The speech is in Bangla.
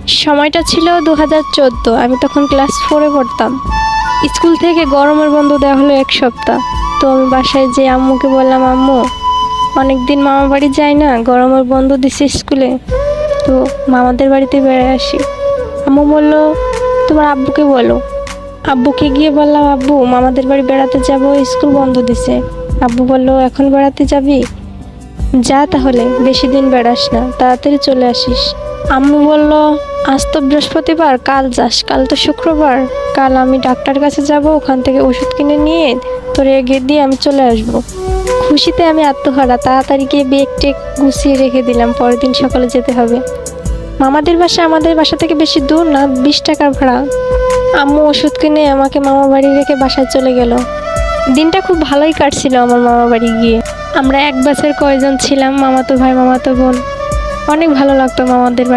সময়টা ছিল 2014, আমি তখন ক্লাস 4-এ পড়তাম। স্কুল থেকে গরমের বন্ধ দেওয়া হলো 1 সপ্তাহ। তো আমি বাসায় যেয়ে আম্মুকে বললাম, আম্মু অনেকদিন মামা বাড়ি যাই না, গরমের বন্ধ দিছে স্কুলে, তো মামাদের বাড়িতে বেড়ায় আসি। আম্মু বলল, তোমার আব্বুকে বলো। আব্বুকে গিয়ে বললাম, আব্বু মামাদের বাড়ি বেড়াতে যাব, স্কুল বন্ধ দিছে। আব্বু বলল, এখন বেড়াতে যাবি? যা তাহলে, বেশি দিন বেড়াস না, তাড়াতাড়ি চলে আসিস। আম্মু বলল, আজ তো বৃহস্পতিবার, কাল যাস, কাল তো শুক্রবার, কাল আমি ডাক্তার কাছে যাব, ওখান থেকে ওষুধ কিনে নিয়ে তোর এগিয়ে দিয়ে আমি চলে আসব। খুশিতে আমি আত্মহারা, তাড়াতাড়ি গিয়ে ব্যাগ টেক গুছিয়ে রেখে দিলাম, পরের দিন সকালে যেতে হবে। মামাদের বাসা আমাদের বাসা থেকে বেশি দূর না, 20 টাকার ভাড়া। আম্মু ওষুধ কিনে আমাকে মামা বাড়ি রেখে বাসায় চলে গেল। দিনটা খুব ভালোই কাটছিল আমার মামা বাড়ি গিয়ে। আমরা 1 বছর কয়জন ছিলাম, মামাতো ভাই মামাতো বোন। অনেক ভালো লাগতো মামাদের বাড়ি।